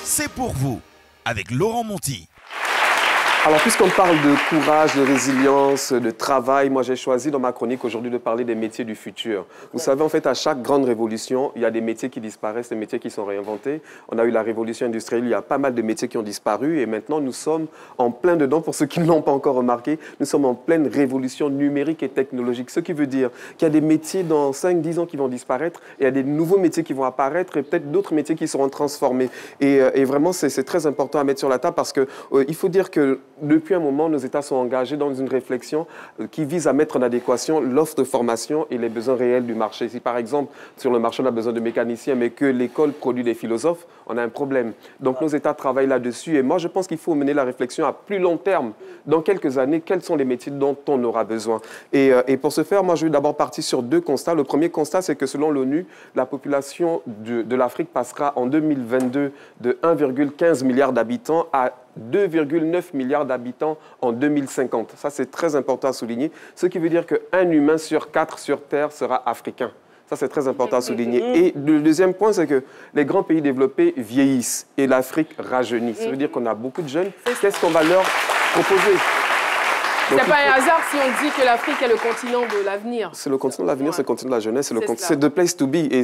c'est pour vous, avec Laurent Monti. Alors, puisqu'on parle de courage, de résilience, de travail, moi j'ai choisi dans ma chronique aujourd'hui de parler des métiers du futur. Vous savez, en fait, à chaque grande révolution, il y a des métiers qui disparaissent, des métiers qui sont réinventés. On a eu la révolution industrielle, il y a pas mal de métiers qui ont disparu et maintenant nous sommes en plein dedans, pour ceux qui ne l'ont pas encore remarqué, nous sommes en pleine révolution numérique et technologique. Ce qui veut dire qu'il y a des métiers dans 5-10 ans qui vont disparaître, et il y a des nouveaux métiers qui vont apparaître et peut-être d'autres métiers qui seront transformés. Et vraiment, c'est très important à mettre sur la table parce qu'il faut dire que depuis un moment, nos États sont engagés dans une réflexion qui vise à mettre en adéquation l'offre de formation et les besoins réels du marché. Si par exemple, sur le marché, on a besoin de mécaniciens, mais que l'école produit des philosophes, on a un problème. Donc nos États travaillent là-dessus. Et moi, je pense qu'il faut mener la réflexion à plus long terme. Dans quelques années, quels sont les métiers dont on aura besoin? Et pour ce faire, moi, je vais d'abord partir sur deux constats. Le premier constat, c'est que selon l'ONU, la population de l'Afrique passera en 2022 de 1,15 milliard d'habitants à 2,9 milliards d'habitants en 2050. Ça, c'est très important à souligner. Ce qui veut dire qu'un humain sur 4 sur Terre sera africain. Ça, c'est très important à souligner. Et le deuxième point, c'est que les grands pays développés vieillissent et l'Afrique rajeunit. Ça veut dire qu'on a beaucoup de jeunes. Qu'est-ce qu'on va leur proposer? C'est pas un hasard si on dit que l'Afrique est le continent de l'avenir. C'est le continent de l'avenir, c'est le continent de la jeunesse, c'est the place to be. Et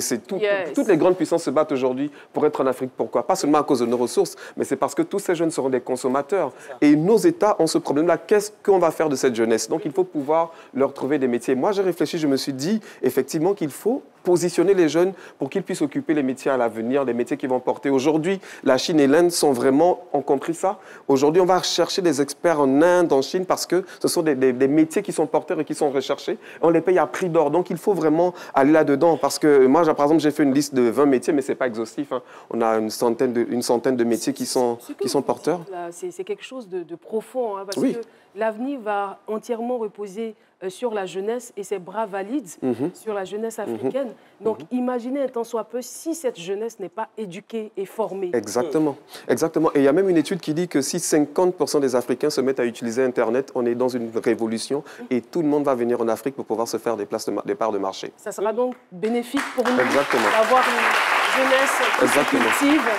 toutes les grandes puissances se battent aujourd'hui pour être en Afrique. Pourquoi? Pas seulement à cause de nos ressources, mais c'est parce que tous ces jeunes seront des consommateurs. Et nos États ont ce problème-là. Qu'est-ce qu'on va faire de cette jeunesse? Donc il faut pouvoir leur trouver des métiers. Moi, j'ai réfléchi, je me suis dit effectivement qu'il faut positionner les jeunes pour qu'ils puissent occuper les métiers à l'avenir, les métiers qui vont porter. Aujourd'hui, la Chine et l'Inde ont compris ça. Aujourd'hui, on va chercher des experts en Inde, en Chine, parce que ce sont des métiers qui sont porteurs et qui sont recherchés. On les paye à prix d'or. Donc, il faut vraiment aller là-dedans. Parce que moi, par exemple, j'ai fait une liste de 20 métiers, mais ce n'est pas exhaustif. Hein. On a une centaine de métiers qui sont porteurs. C'est quelque chose de profond, hein, parce que l'avenir va entièrement reposer sur la jeunesse et ses bras valides sur la jeunesse africaine. Donc, imaginez un tant soit peu si cette jeunesse n'est pas éduquée et formée. Exactement. Exactement. Et il y a même une étude qui dit que si 50% des Africains se mettent à utiliser Internet, on est dans une révolution et tout le monde va venir en Afrique pour pouvoir se faire des parts de marché. Ça sera donc bénéfique pour nous d'avoir une jeunesse qui cultive,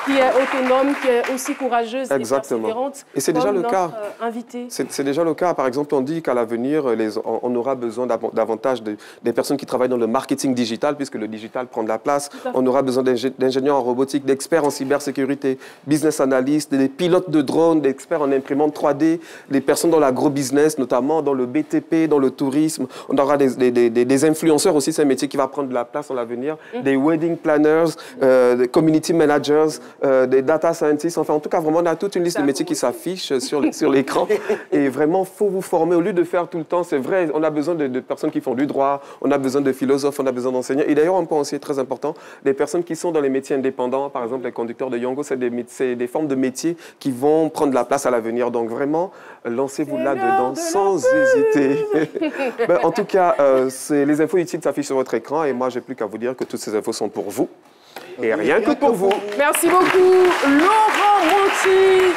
qui est autonome, qui est aussi courageuse et persévérante. Et c'est déjà le cas. Invité. C'est déjà le cas. Par exemple, on dit qu'à l'avenir, on aura besoin davantage des personnes qui travaillent dans le marketing digital, puisque le digital prend de la place. On aura besoin d'ingénieurs en robotique, d'experts en cybersécurité, business analystes, des pilotes de drones, d'experts en imprimante 3D, des personnes dans l'agro-business, notamment dans le BTP, dans le tourisme. On aura des influenceurs aussi, c'est un métier qui va prendre de la place dans l'avenir, des wedding planners, des community managers, des data scientists, enfin en tout cas vraiment on a toute une liste de métiers qui s'affiche sur l'écran et vraiment il faut vous former au lieu de faire tout le temps, c'est vrai, on a besoin de personnes qui font du droit, on a besoin de philosophes, on a besoin d'enseignants et d'ailleurs un point aussi très important, des personnes qui sont dans les métiers indépendants, par exemple les conducteurs de Yongo, c'est des formes de métiers qui vont prendre la place à l'avenir, donc vraiment lancez-vous là-dedans sans hésiter. En tout cas, les infos utiles s'affichent sur votre écran et moi j'ai plus qu'à vous dire que toutes ces infos sont pour vous. Et rien que pour vous. Merci beaucoup, Laurent Monti.